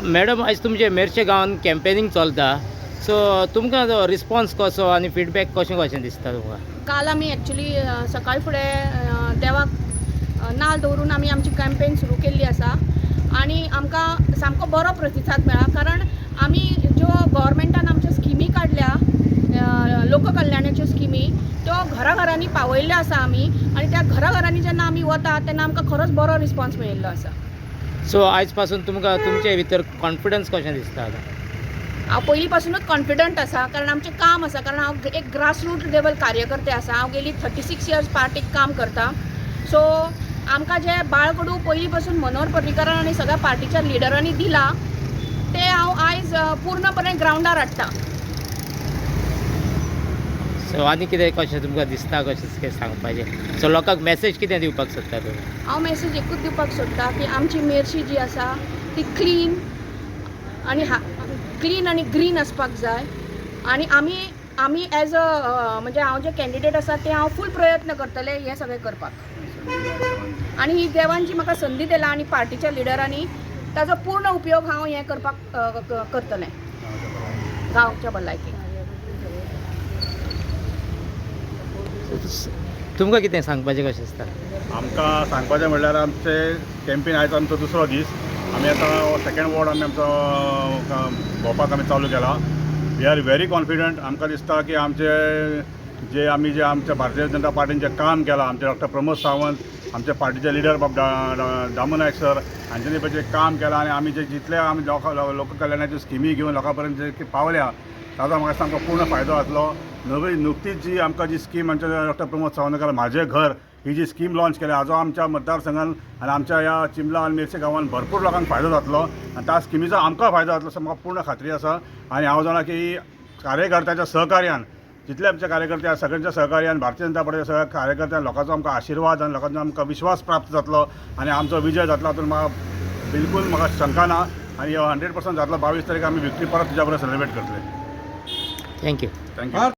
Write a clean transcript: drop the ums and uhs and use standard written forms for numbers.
Madam आज तुमचे मेरशे गांवांत कॅम्पेनिंग चलता, सो तुमकां रिस्पॉन्स कसो आनी फीडबॅक कशें दिसता तुमकां? काल आमी एक्चुली सकाळी फुडें देवाक नाल्ल दवरून आमी आमची कॅम्पेन सुरू केल्ली आसा आनी आमकां सामको बरो प्रतिसाद मेळ्ळा. कारण आमी ज्यो गव्हर्मेंटान आमच्यो स्किमी काडल्या लोककल्याणाच्यो स्किमी त्यो घराघरांनी पावयल्ल्यो आसा आमी आनी त्या घराघरांनी जेन्ना आमी वता तेन्ना आमकां खरोच बरो रिस्पॉन्स मेळिल्लो आसा. सो आयज पासून तुमकां तुमचे भितर कॉन्फिडन्स कशें दिसता? हांव पयलीं पासूनच कॉन्फिडंट आसा कारण आमचें काम आसा. कारण हांव एक ग्रासरूट लेवल कार्यकर्ते आसा. हांव गेली 36 इयर्स पार्टीक काम करता. सो आमकां जे बाळकडू पयलीं पासून मनोहर पर्रीकारान आनी सगळ्या पार्टीच्या लिडरांनी दिला ते हांव आयज पूर्णपणे ग्रावंडार हाडटा. सो आनी कितें कशें तुमकां दिसता, कशें सांगपाचें? सो लोकांक मॅसेज कितें दिवपाक सोदता तुमी? हांव मॅसेज एकूच दिवपाक सोदता की आमची मेर्शी जी आसा ती क्लीन आनी ग्रीन आसपाक जाय आनी आमी एज म्हणजे हांव जे कॅन्डिडेट आसा ते हांव फूल प्रयत्न करतले हें सगळें करपाक. आनी ही देवान जी म्हाका संदी दिला आनी पार्टीच्या लिडरांनी ताजो पूर्ण उपयोग हांव हें करपाक करतलें गांवच्या भलायकेक. तुमकां कितें सांगपाचें कशें दिसता? आमकां सांगपाचें म्हणल्यार आमचे कॅम्पेन आयज आमचो दुसरो दीस. आमी आतां सेकंड वॉर्ड आमी आमचो भोंवपाक आमी चालू केला. We are very confident. आमकां दिसता की जे आमच्या भारतीय जनता पार्टीन जें काम केलां, आमचे डॉक्टर प्रमोद सावंत, आमचे पार्टीचे लिडर दामू नायक सर हांच्यांनी पळय जें काम केलां आनी आमी जितले आमी लोककल्याणाच्यो स्किमी घेवन लोकां पर्यंत जे पावल्या ताचो म्हाका सामको पूर्ण फायदो जातलो. नुकतीच जी आमकां जी स्कीम आमच्या डॉक्टर प्रमोद सावंत म्हाजें घर ही जी स्कीम लॉन्च केल्या हाजो आमच्या मतदारसंघान आनी आमच्या ह्या चिंबला आनी मेर्शे गांवांत भरपूर लोकांक फायदो जातलो आनी त्या स्किमीचो आमकां फायदो जातलो असो म्हाका पूर्ण खात्री आसा. आनी हांव जाणा की कार्यकर्त्याच्या सहकार्यान जितले आमचे कार्यकर्ते आसा सगळ्यांच्या सहकार्यान भारतीय जनता पार्टीच्या सगळ्या कार्यकर्त्यां लोकांचो आमकां आशिर्वाद आनी लोकांचो आमकां विश्वास प्राप्त जातलो आनी आमचो विजय जातलो हातून म्हाका बिलकूल म्हाका शंका ना. आनी 100% जातलो. 22 तारीख आमी विक्ट्री परत तुज्या बरोबर सेलिब्रेट करतले. थँक्यू. थँक्यू.